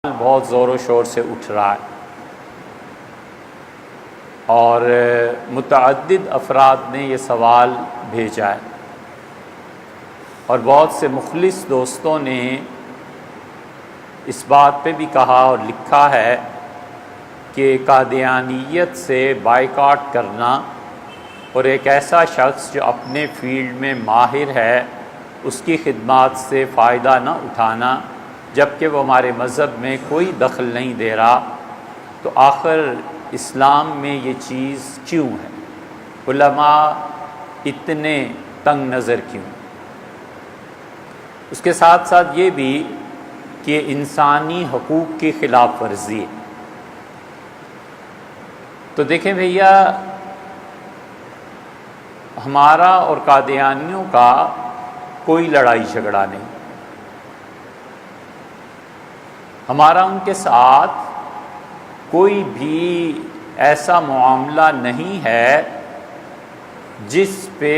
بہت زور و شور سے اٹھ رہا ہے اور متعدد افراد نے یہ سوال بھیجا ہے اور بہت سے مخلص دوستوں نے اس بات پہ بھی کہا اور لکھا ہے کہ قادیانیت سے بائیکاٹ کرنا اور ایک ایسا شخص جو اپنے فیلڈ میں ماہر ہے اس کی خدمات سے فائدہ نہ اٹھانا جبکہ وہ ہمارے مذہب میں کوئی دخل نہیں دے رہا، تو آخر اسلام میں یہ چیز کیوں ہے؟ علماء اتنے تنگ نظر کیوں؟ اس کے ساتھ ساتھ یہ بھی کہ انسانی حقوق کی خلاف ورزی ہے۔ تو دیکھیں بھیا، ہمارا اور قادیانیوں کا کوئی لڑائی جھگڑا نہیں، ہمارا ان کے ساتھ کوئی بھی ایسا معاملہ نہیں ہے جس پہ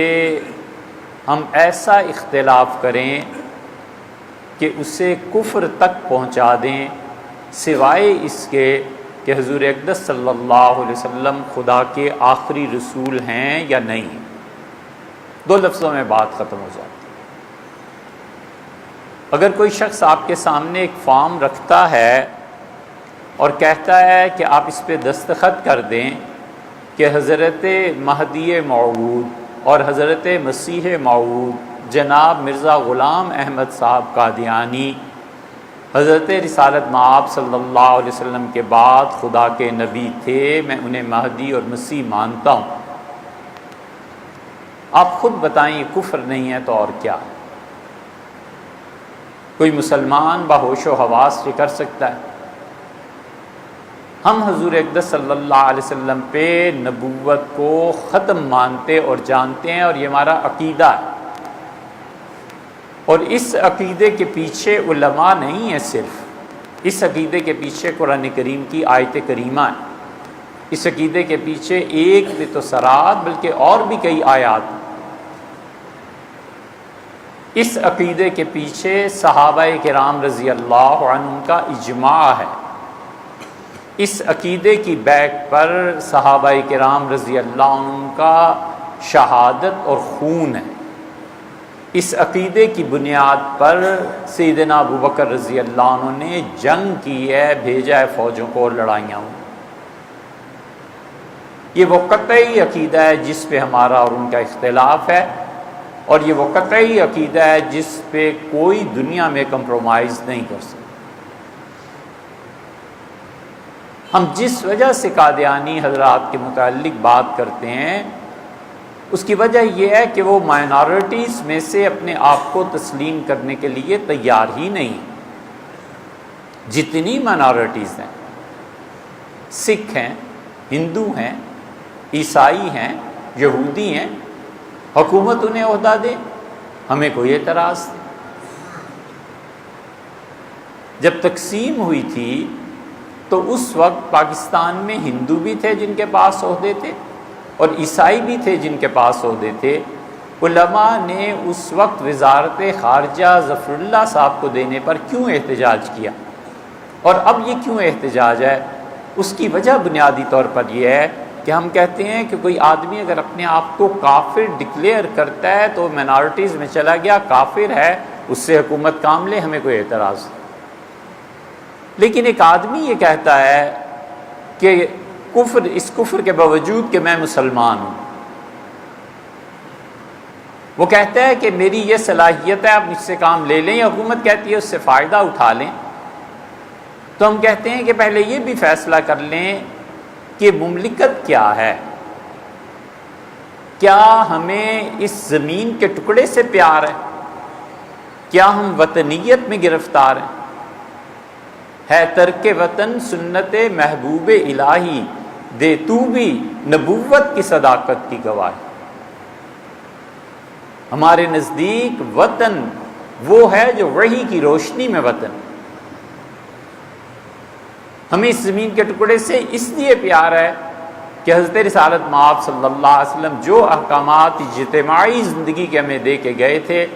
ہم ایسا اختلاف کریں کہ اسے کفر تک پہنچا دیں، سوائے اس کے کہ حضور اقدس صلی اللہ علیہ وسلم خدا کے آخری رسول ہیں یا نہیں۔ دو لفظوں میں بات ختم ہو جاتی۔ اگر کوئی شخص آپ کے سامنے ایک فارم رکھتا ہے اور کہتا ہے کہ آپ اس پہ دستخط کر دیں کہ حضرت مہدی موعود اور حضرت مسیح موعود جناب مرزا غلام احمد صاحب قادیانی حضرت رسالت مآب صلی اللہ علیہ وسلم کے بعد خدا کے نبی تھے، میں انہیں مہدی اور مسیح مانتا ہوں، آپ خود بتائیں یہ کفر نہیں ہے تو اور کیا؟ کوئی مسلمان باہوش و حواس یہ کر سکتا ہے؟ ہم حضور اقدس صلی اللہ علیہ وسلم پہ نبوت کو ختم مانتے اور جانتے ہیں، اور یہ ہمارا عقیدہ ہے، اور اس عقیدے کے پیچھے علماء نہیں ہیں، صرف اس عقیدے کے پیچھے قرآن کریم کی آیت کریمہ ہے، اس عقیدے کے پیچھے ایک بھی تو سرات بلکہ اور بھی کئی آیات، اس عقیدے کے پیچھے صحابہ کرام رضی اللہ عنہم کا اجماع ہے، اس عقیدے کی بیک پر صحابہ کرام رضی اللہ عنہم کا شہادت اور خون ہے، اس عقیدے کی بنیاد پر سیدنا ابوبکر رضی اللہ عنہ نے جنگ کی ہے، بھیجا ہے فوجوں کو اور لڑائیاں ہوئی۔ یہ وہ قطعی عقیدہ ہے جس پہ ہمارا اور ان کا اختلاف ہے، اور یہ وہ قطعی عقیدہ ہے جس پہ کوئی دنیا میں کمپرومائز نہیں کر سکتا۔ ہم جس وجہ سے قادیانی حضرات کے متعلق بات کرتے ہیں اس کی وجہ یہ ہے کہ وہ مائنارٹیز میں سے اپنے آپ کو تسلیم کرنے کے لیے تیار ہی نہیں۔ جتنی مائنارٹیز ہیں، سکھ ہیں، ہندو ہیں، عیسائی ہیں، یہودی ہیں، حکومت انہیں عہدہ دے، ہمیں کوئی اعتراض نہیں۔ جب تقسیم ہوئی تھی تو اس وقت پاکستان میں ہندو بھی تھے جن کے پاس عہدے تھے اور عیسائی بھی تھے جن کے پاس عہدے تھے۔ علماء نے اس وقت وزارت خارجہ ظفر اللہ صاحب کو دینے پر کیوں احتجاج کیا، اور اب یہ کیوں احتجاج ہے؟ اس کی وجہ بنیادی طور پر یہ ہے کہ ہم کہتے ہیں کہ کوئی آدمی اگر اپنے آپ کو کافر ڈکلیئر کرتا ہے تو مائنارٹیز میں چلا گیا، کافر ہے، اس سے حکومت کام لے، ہمیں کوئی اعتراض نہیں۔ لیکن ایک آدمی یہ کہتا ہے کہ اس کفر کے باوجود کہ میں مسلمان ہوں، وہ کہتا ہے کہ میری یہ صلاحیت ہے، آپ مجھ سے کام لے لیں، یا حکومت کہتی ہے اس سے فائدہ اٹھا لیں، تو ہم کہتے ہیں کہ پہلے یہ بھی فیصلہ کر لیں کہ مملکت کیا ہے، کیا ہمیں اس زمین کے ٹکڑے سے پیار ہے، کیا ہم وطنیت میں گرفتار ہیں؟ ہے ترک وطن سنت محبوب الہی، دے تو بھی نبوت کی صداقت کی گواہی۔ ہمارے نزدیک وطن وہ ہے جو وحی کی روشنی میں وطن، ہمیں اس زمین کے ٹکڑے سے اس لیے پیار ہے کہ حضرت رسالت مآب صلی اللہ علیہ وسلم جو احکامات اجتماعی زندگی کے ہمیں دے کے گئے تھے،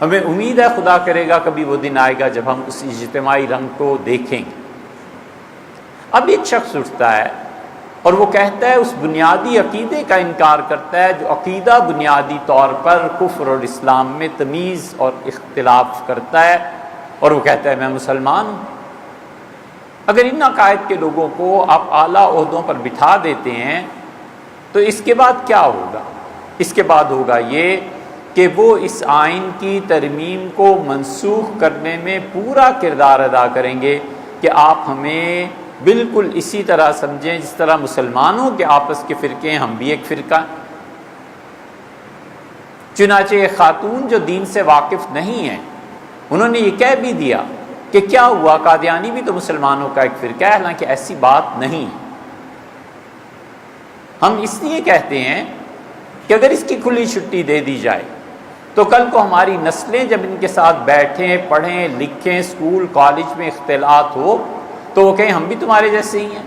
ہمیں امید ہے خدا کرے گا کبھی وہ دن آئے گا جب ہم اس اجتماعی رنگ کو دیکھیں گے۔ اب ایک شخص اٹھتا ہے اور وہ کہتا ہے، اس بنیادی عقیدے کا انکار کرتا ہے جو عقیدہ بنیادی طور پر کفر اور اسلام میں تمیز اور اختلاف کرتا ہے، اور وہ کہتا ہے میں مسلمان ہوں۔ اگر ان عقائد کے لوگوں کو آپ اعلیٰ عہدوں پر بٹھا دیتے ہیں تو اس کے بعد کیا ہوگا؟ اس کے بعد ہوگا یہ کہ وہ اس آئین کی ترمیم کو منسوخ کرنے میں پورا کردار ادا کریں گے کہ آپ ہمیں بالکل اسی طرح سمجھیں جس طرح مسلمانوں کے آپس کے فرقے ہیں، ہم بھی ایک فرقہ ہیں۔ چنانچہ ایک خاتون جو دین سے واقف نہیں ہیں، انہوں نے یہ کہہ بھی دیا کہ کیا ہوا، قادیانی بھی تو مسلمانوں کا ایک فرقہ ہے، حالانکہ ایسی بات نہیں۔ ہم اس لیے کہتے ہیں کہ اگر اس کی کھلی چھٹی دے دی جائے تو کل کو ہماری نسلیں جب ان کے ساتھ بیٹھیں، پڑھیں، لکھیں، اسکول کالج میں اختلاط ہو تو وہ کہیں ہم بھی تمہارے جیسے ہی ہیں،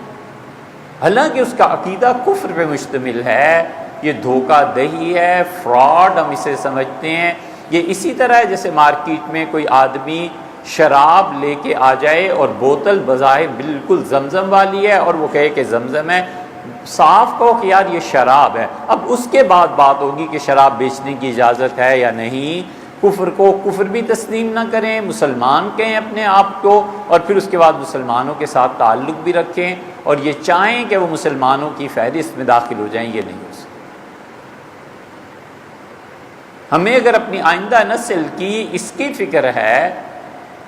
حالانکہ اس کا عقیدہ کفر پہ مشتمل ہے۔ یہ دھوکہ دہی ہے، فراڈ ہم اسے سمجھتے ہیں۔ یہ اسی طرح ہے جیسے مارکیٹ میں کوئی آدمی شراب لے کے آ جائے اور بوتل بظاہر بالکل زمزم والی ہے اور وہ کہے کہ زمزم ہے، صاف کہو کہ یار یہ شراب ہے، اب اس کے بعد بات ہوگی کہ شراب بیچنے کی اجازت ہے یا نہیں۔ کفر کو کفر بھی تسلیم نہ کریں، مسلمان کہیں اپنے آپ کو، اور پھر اس کے بعد مسلمانوں کے ساتھ تعلق بھی رکھیں اور یہ چاہیں کہ وہ مسلمانوں کی فہرست میں داخل ہو جائیں، یہ نہیں ہو سکتا۔ ہمیں اگر اپنی آئندہ نسل کی اس کی فکر ہے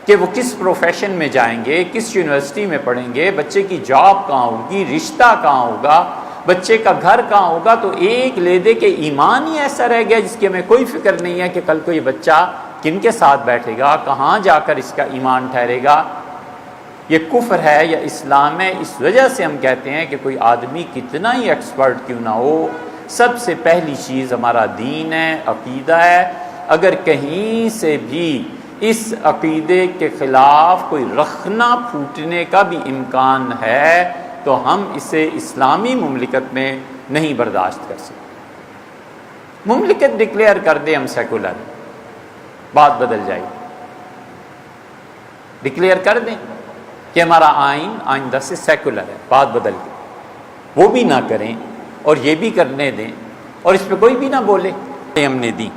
کہ وہ کس پروفیشن میں جائیں گے، کس یونیورسٹی میں پڑھیں گے، بچے کی جاب کہاں ہوگی، رشتہ کہاں ہوگا، بچے کا گھر کہاں ہوگا، تو ایک لے دے کہ ایمان ہی ایسا رہ گیا جس کی ہمیں کوئی فکر نہیں ہے کہ کل کو یہ بچہ کن کے ساتھ بیٹھے گا، کہاں جا کر اس کا ایمان ٹھہرے گا، یہ کفر ہے یا اسلام ہے۔ اس وجہ سے ہم کہتے ہیں کہ کوئی آدمی کتنا ہی ایکسپرٹ کیوں نہ ہو، سب سے پہلی چیز ہمارا دین ہے، عقیدہ ہے۔ اگر کہیں سے بھی اس عقیدے کے خلاف کوئی رخنا پھوٹنے کا بھی امکان ہے تو ہم اسے اسلامی مملکت میں نہیں برداشت کر سکتے۔ مملکت ڈکلیئر کر دیں ہم سیکولر، بات بدل جائے گی۔ ڈکلیئر کر دیں کہ ہمارا آئین آئندہ سے سیکولر ہے، بات بدل گئی۔ وہ بھی نہ کریں اور یہ بھی کرنے دیں اور اس پہ کوئی بھی نہ بولے، ہم نے دی۔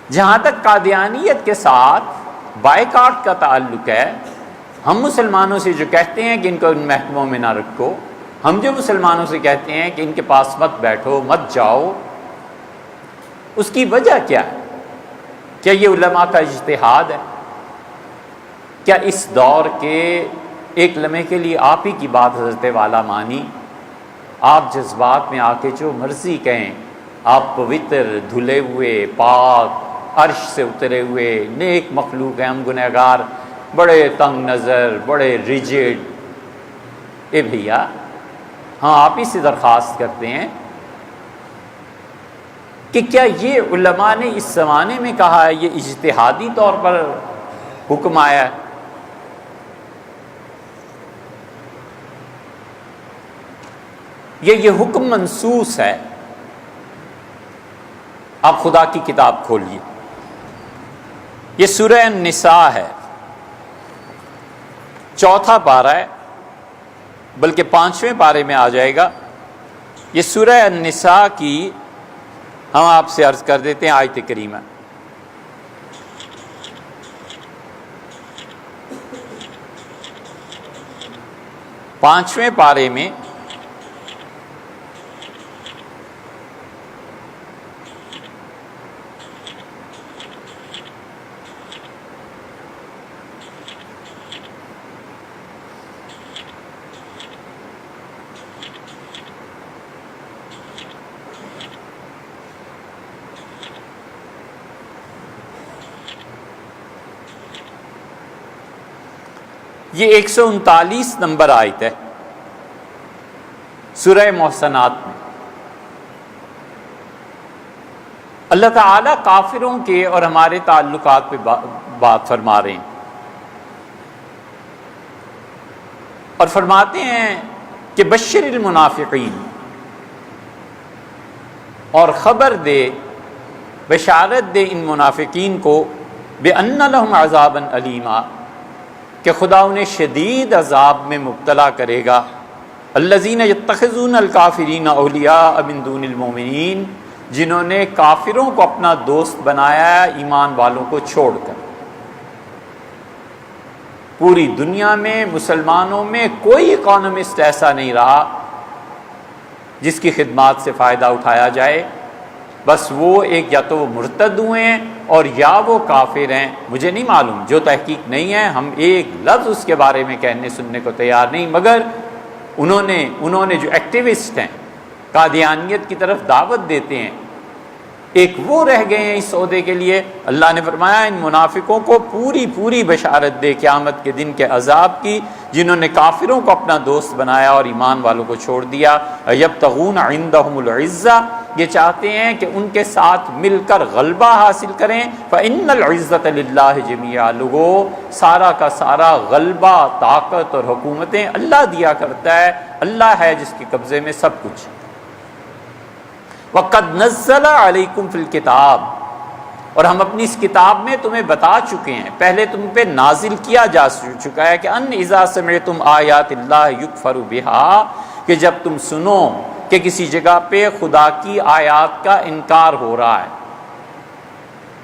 جہاں تک قادیانیت کے ساتھ بائیکاٹ کا تعلق ہے، ہم مسلمانوں سے جو کہتے ہیں کہ ان کو ان محکموں میں نہ رکھو، ہم جو مسلمانوں سے کہتے ہیں کہ ان کے پاس مت بیٹھو، مت جاؤ، اس کی وجہ کیا ہے؟ کیا یہ علماء کا اجتہاد ہے؟ کیا اس دور کے ایک لمحے کے لیے آپ ہی کی بات حضرت والا مانی، آپ جذبات میں آ کے جو مرضی کہیں، آپ پوتر، دھلے ہوئے، پاک، عرش سے اترے ہوئے نیک مخلوق ہیں، ہم گنہگار، بڑے تنگ نظر، بڑے ریجڈ۔ اے بھیا، ہاں آپ ہی سے درخواست کرتے ہیں کہ کیا یہ علماء نے اس زمانے میں کہا ہے، یہ اجتہادی طور پر حکم آیا ہے؟ یہ حکم منصوص ہے؟ آپ خدا کی کتاب کھولیے، یہ سورہ النساء ہے، 4واں پارہ ہے، بلکہ 5ویں پارے میں آ جائے گا۔ یہ سورہ النساء کی ہم آپ سے عرض کر دیتے ہیں آیت کریمہ۔ پانچویں پارے میں یہ 139 نمبر آیت ہے سورہ محسنات میں۔ اللہ تعالیٰ کافروں کے اور ہمارے تعلقات پہ بات فرما رہے ہیں اور فرماتے ہیں کہ بشر المنافقین، اور خبر دے، بشارت دے ان منافقین کو، بِأَنَّ لَهُمْ عَذَابًا أَلِيمًا، کہ خدا انہیں شدید عذاب میں مبتلا کرے گا۔ الذین یتخذون الکافرین اولیاء من دون المؤمنین، جنہوں نے کافروں کو اپنا دوست بنایا ہے ایمان والوں کو چھوڑ کر۔ پوری دنیا میں مسلمانوں میں کوئی اکانومسٹ ایسا نہیں رہا جس کی خدمات سے فائدہ اٹھایا جائے، بس وہ ایک یا تو وہ مرتد ہوئے ہیں اور یا وہ کافر ہیں، مجھے نہیں معلوم، جو تحقیق نہیں ہے ہم ایک لفظ اس کے بارے میں کہنے سننے کو تیار نہیں، مگر انہوں نے جو ایکٹیوسٹ ہیں قادیانیت کی طرف دعوت دیتے ہیں، ایک وہ رہ گئے ہیں اس عہدے کے لیے۔ اللہ نے فرمایا ان منافقوں کو پوری بشارت دے قیامت کے دن کے عذاب کی، جنہوں نے کافروں کو اپنا دوست بنایا اور ایمان والوں کو چھوڑ دیا۔ یبتغون عندهم العزہ، یہ چاہتے ہیں کہ ان کے ساتھ مل کر غلبہ حاصل کریں۔ فإن العزة للہ جمیعا، لوگو سارا کا سارا غلبہ، طاقت اور حکومتیں اللہ دیا کرتا ہے، اللہ ہے جس کے قبضے میں سب کچھ۔ وَقَدْ نَزَّلَ عَلَيْكُمْ فِي الْكِتَابِ، اور ہم اپنی اس کتاب میں تمہیں بتا چکے ہیں، پہلے تم پہ نازل کیا جا چکا ہے کہ ان اذا سمعتم آیات اللہ یکفر بها، کہ جب تم سنو کہ کسی جگہ پہ خدا کی آیات کا انکار ہو رہا ہے۔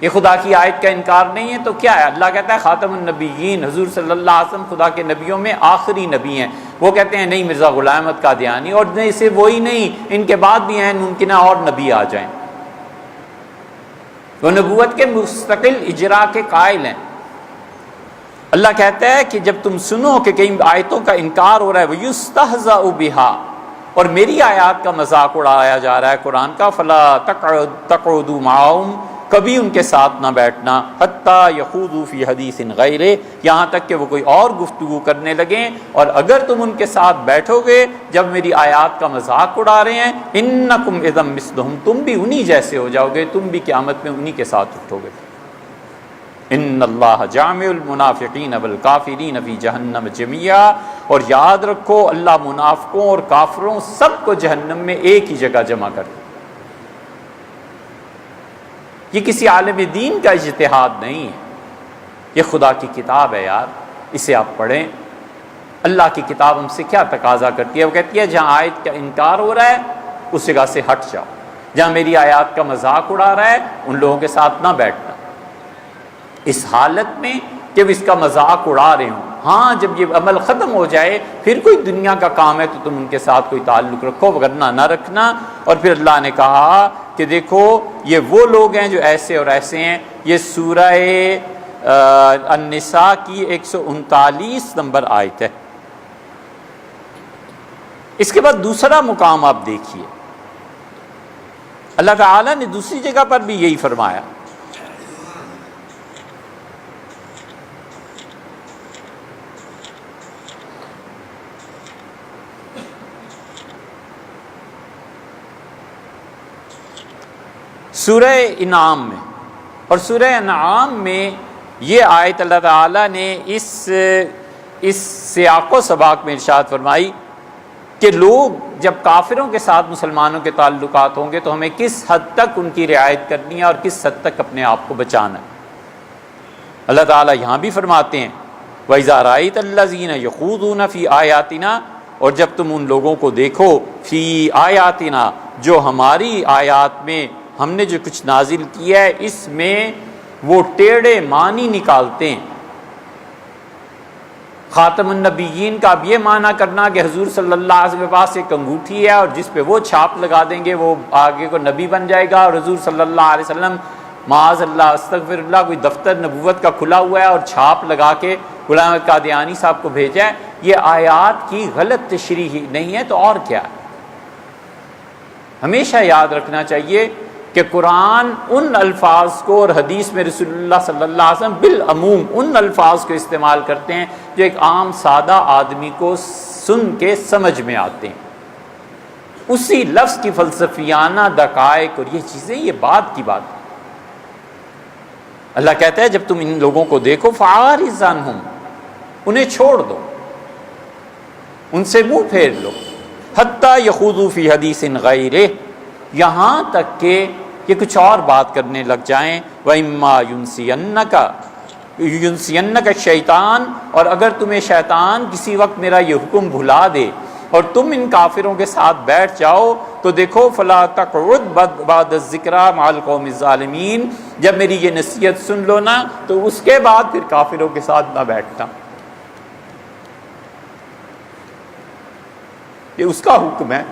یہ خدا کی آیت کا انکار نہیں ہے تو کیا ہے؟ اللہ کہتا ہے خاتم النبیین، حضور صلی اللہ علیہ وسلم خدا کے نبیوں میں آخری نبی ہیں۔ وہ کہتے ہیں نہیں مرزا غلام احمد قادیانی، اور نہیں صرف وہی نہیں، ان کے بعد بھی ہیں ممکنہ اور نبی آ جائیں۔ وہ نبوت کے مستقل اجرا کے قائل ہیں۔ اللہ کہتا ہے کہ جب تم سنو کہ کئی آیتوں کا انکار ہو رہا ہے، وَيُسْتَهْزَأُ بِهَا، اور میری آیات کا مذاق اڑایا جا رہا ہے قرآن کا، فَلَا تَقْعُدُوا مَعَهُمْ، کبھی ان کے ساتھ نہ بیٹھنا، حتیٰ یخوضوا فی حدیث غیرہ، یہاں تک کہ وہ کوئی اور گفتگو کرنے لگیں، اور اگر تم ان کے ساتھ بیٹھو گے جب میری آیات کا مذاق اڑا رہے ہیں، انکم اذا مثلہم، تم بھی انہی جیسے ہو جاؤ گے، تم بھی قیامت میں انہی کے ساتھ اٹھو گے۔ ان اللہ جامع المنافقین والکافرین فی جہنم جميعا، اور یاد رکھو اللہ منافقوں اور کافروں سب کو جہنم میں ایک ہی جگہ جمع کر دے۔ یہ کسی عالم دین کا اجتہاد نہیں ہے، یہ خدا کی کتاب ہے یار، اسے آپ پڑھیں۔ اللہ کی کتاب ہم سے کیا تقاضا کرتی ہے؟ وہ کہتی ہے جہاں آیت کا انکار ہو رہا ہے اس جگہ سے ہٹ جاؤ، جہاں میری آیات کا مذاق اڑا رہا ہے ان لوگوں کے ساتھ نہ بیٹھنا، اس حالت میں کہ وہ اس کا مذاق اڑا رہے ہوں۔ ہاں جب یہ عمل ختم ہو جائے پھر کوئی دنیا کا کام ہے تو تم ان کے ساتھ کوئی تعلق رکھو، ورنہ نہ رکھنا۔ اور پھر اللہ نے کہا کہ دیکھو یہ وہ لوگ ہیں جو ایسے اور ایسے ہیں۔ یہ سورہ النساء کی 139 نمبر آیت ہے۔ اس کے بعد دوسرا مقام آپ دیکھیے، اللہ تعالیٰ نے دوسری جگہ پر بھی یہی فرمایا، سورہ انعام میں، اور سورہ انعام میں یہ آیت اللہ تعالیٰ نے اس سیاق و سباق میں ارشاد فرمائی کہ لوگ جب کافروں کے ساتھ مسلمانوں کے تعلقات ہوں گے تو ہمیں کس حد تک ان کی رعایت کرنی ہے اور کس حد تک اپنے آپ کو بچانا ہے۔ اللہ تعالیٰ یہاں بھی فرماتے ہیں وَإِذَا رَأَيْتَ الَّذِينَ يَخُوضُونَ فِي آيَاتِنَا، اور جب تم ان لوگوں کو دیکھو فی آیاتنا، جو ہماری آیات میں ہم نے جو کچھ نازل کیا ہے اس میں وہ ٹیڑھے معنی نکالتے ہیں۔ خاتم النبیین کا اب یہ معنی کرنا کہ حضور صلی اللہ علیہ وسلم کے پاس ایک انگوٹھی ہے اور جس پہ وہ چھاپ لگا دیں گے وہ آگے کو نبی بن جائے گا، اور حضور صلی اللہ علیہ وسلم معاذ اللہ استغفر اللہ کوئی دفتر نبوت کا کھلا ہوا ہے اور چھاپ لگا کے غلام احمد قادیانی صاحب کو بھیجا ہے، یہ آیات کی غلط تشریح نہیں ہے تو اور کیا ہے؟ ہمیشہ یاد رکھنا چاہیے کہ قرآن ان الفاظ کو اور حدیث میں رسول اللہ صلی اللہ علیہ وسلم بالعموم ان الفاظ کو استعمال کرتے ہیں جو ایک عام سادہ آدمی کو سن کے سمجھ میں آتے ہیں۔ اسی لفظ کی فلسفیانہ دقائق اور یہ چیزیں یہ بات کی بات ہے۔ اللہ کہتا ہے جب تم ان لوگوں کو دیکھو فَعَارِضْ عَنْهُمْ، انہیں چھوڑ دو، ان سے منہ پھیر لو، حَتَّى يَخُوضُوا فِي حَدِيثٍ غَيْرِهِ، یہاں تک کہ یہ کچھ اور بات کرنے لگ جائیں۔ وَإِمَّا يُنْسِيَنَّكَ، ینسینک الشیطان، اور اگر تمہیں شیطان کسی وقت میرا یہ حکم بھلا دے اور تم ان کافروں کے ساتھ بیٹھ جاؤ تو دیکھو فلا تقعد بعد الذکریٰ مع القوم الظالمین، جب میری یہ نصیحت سن لو نا تو اس کے بعد پھر کافروں کے ساتھ نہ بیٹھنا۔ یہ اس کا حکم ہے۔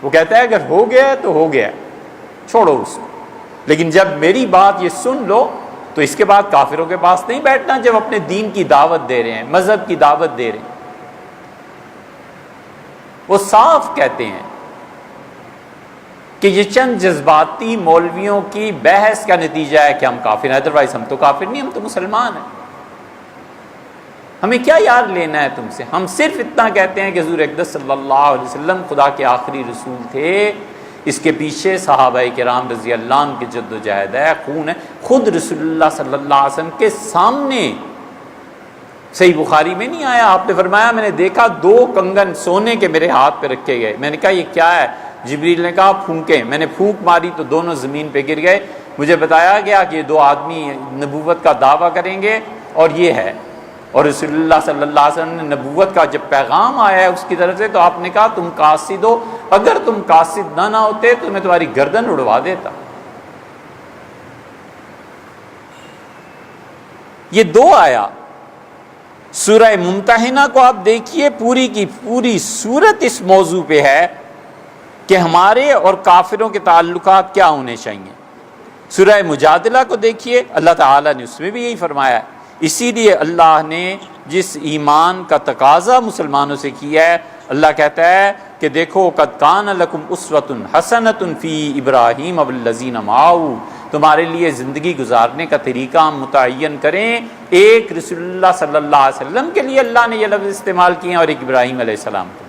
وہ کہتا ہے اگر ہو گیا تو ہو گیا، چھوڑو اس کو، لیکن جب میری بات یہ سن لو تو اس کے بعد کافروں کے پاس نہیں بیٹھنا جب اپنے دین کی دعوت دے رہے ہیں، مذہب کی دعوت دے رہے ہیں۔ وہ صاف کہتے ہیں کہ یہ چند جذباتی مولویوں کی بحث کا نتیجہ ہے کہ ہم کافر ہیں، ادروائز ہم تو کافر نہیں، ہم تو مسلمان ہیں، ہمیں کیا یار لینا ہے تم سے۔ ہم صرف اتنا کہتے ہیں کہ حضور اقدس صلی اللہ علیہ وسلم خدا کے آخری رسول تھے، اس کے پیچھے صحابہ کرام رضی اللہ عنہ کی جد و جہد ہے، خون ہے۔ خود رسول اللہ صلی اللہ علیہ وسلم کے سامنے صحیح بخاری میں نہیں آیا، آپ نے فرمایا میں نے دیکھا 2 کنگن سونے کے میرے ہاتھ پہ رکھے گئے، میں نے کہا یہ کیا ہے؟ جبریل نے کہا پھونکیں، میں نے پھونک ماری تو دونوں زمین پہ گر گئے، مجھے بتایا گیا کہ یہ 2 آدمی نبوت کا دعویٰ کریں گے اور یہ ہے، اور رسول اللہ صلی اللہ علیہ وسلم نے نبوت کا جب پیغام آیا ہے اس کی طرف سے تو آپ نے کہا تم قاصد ہو، اگر تم قاصد نہ ہوتے تو میں تمہاری گردن اڑوا دیتا۔ یہ 2 آیا سورہ ممتحنہ کو آپ دیکھیے، پوری کی پوری سورت اس موضوع پہ ہے کہ ہمارے اور کافروں کے تعلقات کیا ہونے چاہیے۔ سورہ مجادلہ کو دیکھیے، اللہ تعالیٰ نے اس میں بھی یہی فرمایا ہے۔ اسی لیے اللہ نے جس ایمان کا تقاضا مسلمانوں سے کیا ہے، اللہ کہتا ہے کہ دیکھو قد کان لکم اسوۃ حسنۃ فی ابراہیم والذین معہ، تمہارے لیے زندگی گزارنے کا طریقہ ہم متعین کریں، ایک رسول اللہ صلی اللہ علیہ وسلم کے لیے اللہ نے یہ لفظ استعمال کیے اور ایک ابراہیم علیہ السلام کو۔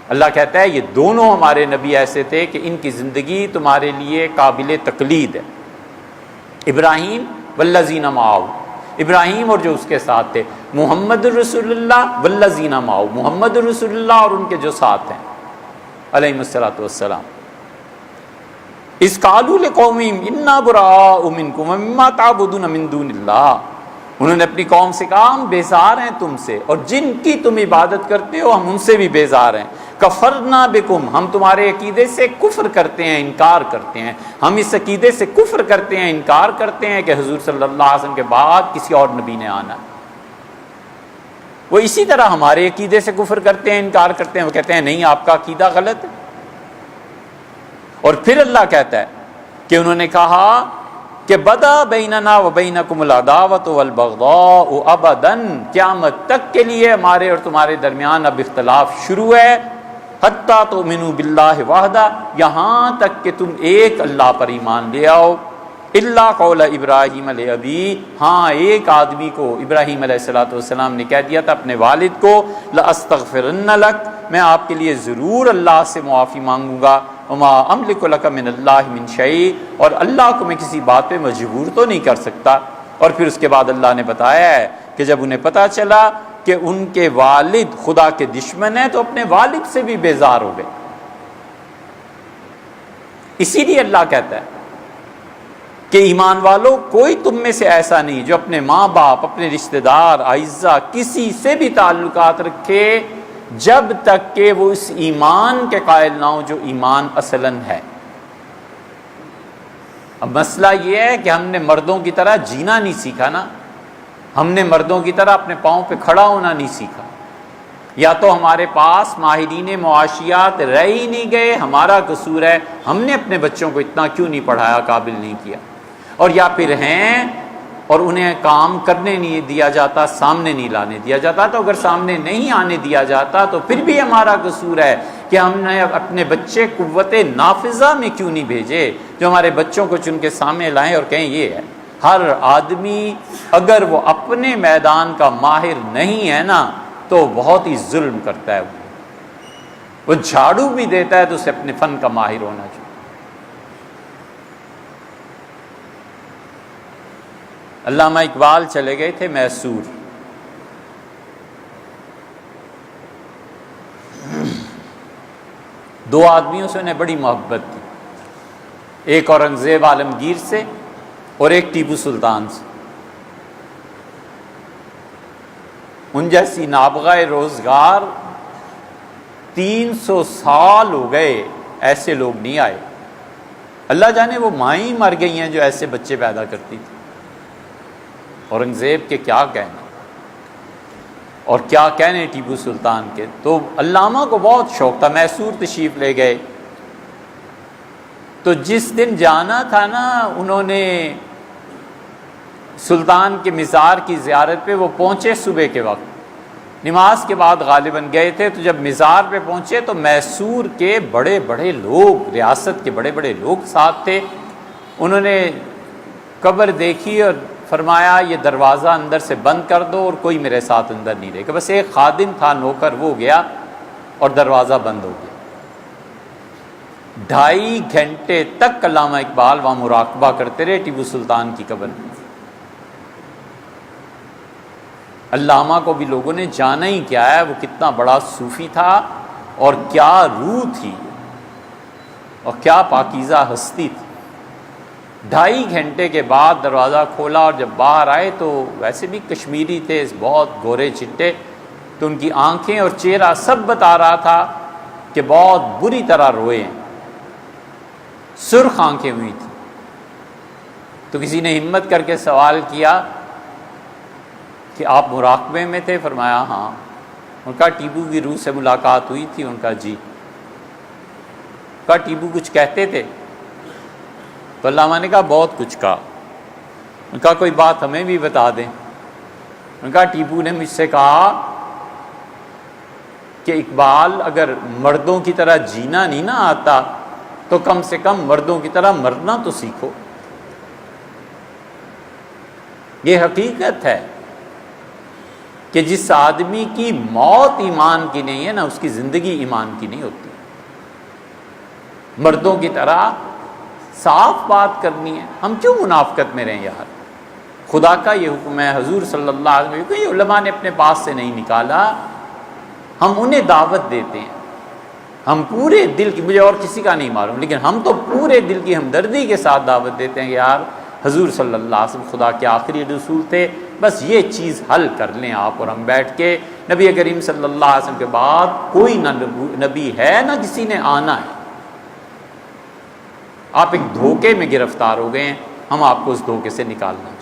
اللہ کہتا ہے یہ دونوں ہمارے نبی ایسے تھے کہ ان کی زندگی تمہارے لیے قابل تقلید ہے۔ ابراہیم والذین معہ، ابراہیم اور جو اس کے ساتھ تھے، محمد الرسول اللہ والذین معہ، محمد الرسول اللہ اور ان کے جو ساتھ ہیں علیہم الصلوۃ والسلام۔ اذ قالوا لقومہم انا براء منکم ومما تعبدون من دون اللہ، انہوں نے اپنی قوم سے کہا ہم بیزار ہیں تم سے اور جن کی تم عبادت کرتے ہو ہم ان سے بھی بیزار ہیں۔ کفرنا بکم، ہم تمہارے عقیدے سے کفر کرتے ہیں، انکار کرتے ہیں، ہم اس عقیدے سے کفر کرتے ہیں، انکار کرتے ہیں کہ حضور صلی اللہ علیہ وسلم کے بعد کسی اور نبی نے آنا ہے۔ وہ اسی طرح ہمارے عقیدے سے کفر کرتے ہیں، انکار کرتے ہیں، وہ کہتے ہیں نہیں آپ کا عقیدہ غلط ہے۔ اور پھر اللہ کہتا ہے کہ انہوں نے کہا کہ بدا بیننا و بینکم العداوۃ والبغضاء ابدا، قیامت تک کے لیے ہمارے اور تمہارے درمیان اب اختلاف شروع ہے، حتیٰ تؤمنوا باللہ وحدہ، یہاں تک کہ تم ایک اللہ پر ایمان لے آؤ، الا قول ابراہیم علیہ ابی، ہاں ایک آدمی کو ابراہیم علیہ الصلوۃ والسلام نے کہہ دیا تھا اپنے والد کو، لاستغفرن لک، میں آپ کے لیے ضرور اللہ سے معافی مانگوں گا، وما املک لک من اللہ من شیء، اور اللہ کو میں کسی بات پہ مجبور تو نہیں کر سکتا۔ اور پھر اس کے بعد اللہ نے بتایا ہے کہ جب انہیں پتہ چلا کہ ان کے والد خدا کے دشمن ہیں تو اپنے والد سے بھی بیزار ہو گئے۔ اسی لیے اللہ کہتا ہے کہ ایمان والوں کوئی تم میں سے ایسا نہیں جو اپنے ماں باپ، اپنے رشتہ دار، اعزہ، کسی سے بھی تعلقات رکھے جب تک کہ وہ اس ایمان کے قائل نہ ہو جو ایمان اصلاً ہے۔ اب مسئلہ یہ ہے کہ ہم نے مردوں کی طرح جینا نہیں سیکھا نا، ہم نے مردوں کی طرح اپنے پاؤں پہ کھڑا ہونا نہیں سیکھا، یا تو ہمارے پاس ماہرین معاشیات رہ ہی نہیں گئے، ہمارا قصور ہے، ہم نے اپنے بچوں کو اتنا کیوں نہیں پڑھایا، قابل نہیں کیا، اور یا پھر ہیں اور انہیں کام کرنے نہیں دیا جاتا، سامنے نہیں لانے دیا جاتا، تو اگر سامنے نہیں آنے دیا جاتا تو پھر بھی ہمارا قصور ہے کہ ہم نے اپنے بچے قوت نافذہ میں کیوں نہیں بھیجے جو ہمارے بچوں کو چن کے سامنے لائیں اور کہیں یہ ہے۔ ہر آدمی اگر وہ اپنے میدان کا ماہر نہیں ہے نا تو بہت ہی ظلم کرتا ہے، وہ جھاڑو بھی دیتا ہے تو اسے اپنے فن کا ماہر ہونا چاہیے۔ علامہ اقبال چلے گئے تھے میسور، دو آدمیوں سے انہیں بڑی محبت تھی، ایک اورنگزیب عالمگیر سے اور ایک ٹیپو سلطان سے۔ ان جیسی نابغہ روزگار 300 سال ہو گئے، ایسے لوگ نہیں آئے۔ اللہ جانے وہ مائیں ہی مر گئی ہیں جو ایسے بچے پیدا کرتی تھی۔ اورنگزیب کے کیا کہنا، اور کیا کہنے ٹیپو سلطان کے۔ تو علامہ کو بہت شوق تھا، میسور تشریف لے گئے، تو جس دن جانا تھا نا، انہوں نے سلطان کے مزار کی زیارت پہ وہ پہنچے صبح کے وقت، نماز کے بعد غالباً گئے تھے، تو جب مزار پہ پہنچے تو میسور کے بڑے بڑے لوگ، ریاست کے بڑے بڑے لوگ ساتھ تھے۔ انہوں نے قبر دیکھی اور فرمایا یہ دروازہ اندر سے بند کر دو اور کوئی میرے ساتھ اندر نہیں رہے گا۔ بس ایک خادم تھا، نوکر، وہ گیا اور دروازہ بند ہو گیا۔ 2.5 گھنٹے تک علامہ اقبال وہاں مراقبہ کرتے رہے ٹیپو سلطان کی قبر میں۔ علامہ کو بھی لوگوں نے جانا ہی کیا ہے، وہ کتنا بڑا صوفی تھا اور کیا روح تھی اور کیا پاکیزہ ہستی تھی۔ 2.5 گھنٹے کے بعد دروازہ کھولا اور جب باہر آئے تو ویسے بھی کشمیری تھے، بہت گورے چٹے، تو ان کی آنکھیں اور چہرہ سب بتا رہا تھا کہ بہت بری طرح روئے ہیں، سرخ آنکھیں ہوئی تھیں۔ تو کسی نے ہمت کر کے سوال کیا کہ آپ مراقبے میں تھے؟ فرمایا ہاں۔ ان کا ٹیپو کی روح سے ملاقات ہوئی تھی؟ ان کا جی۔ کا ٹیپو کچھ کہتے تھے؟ تو علامہ نے کہا بہت کچھ کہا۔ ان کا کوئی بات ہمیں بھی بتا دیں۔ ان کا ٹیپو نے مجھ سے کہا کہ اقبال اگر مردوں کی طرح جینا نہیں نہ آتا تو کم سے کم مردوں کی طرح مرنا تو سیکھو۔ یہ حقیقت ہے کہ جس آدمی کی موت ایمان کی نہیں ہے نا، اس کی زندگی ایمان کی نہیں ہوتی۔ مردوں کی طرح صاف بات کرنی ہے۔ ہم کیوں منافقت میں رہیں یار؟ خدا کا یہ حکم ہے، حضور صلی اللہ علیہ وسلم یہ علماء نے اپنے پاس سے نہیں نکالا، ہم انہیں دعوت دیتے ہیں۔ ہم پورے دل کی، مجھے اور کسی کا نہیں معلوم، لیکن ہم تو پورے دل کی ہمدردی کے ساتھ دعوت دیتے ہیں کہ یار حضور صلی اللہ علیہ وسلم خدا کے آخری رسول تھے، بس یہ چیز حل کر لیں آپ اور ہم بیٹھ کے۔ نبی کریم صلی اللہ علیہ وسلم کے بعد کوئی نہ نبی ہے نہ کسی نے آنا ہے۔ آپ ایک دھوکے میں گرفتار ہو گئے ہیں، ہم آپ کو اس دھوکے سے نکالنا ہے۔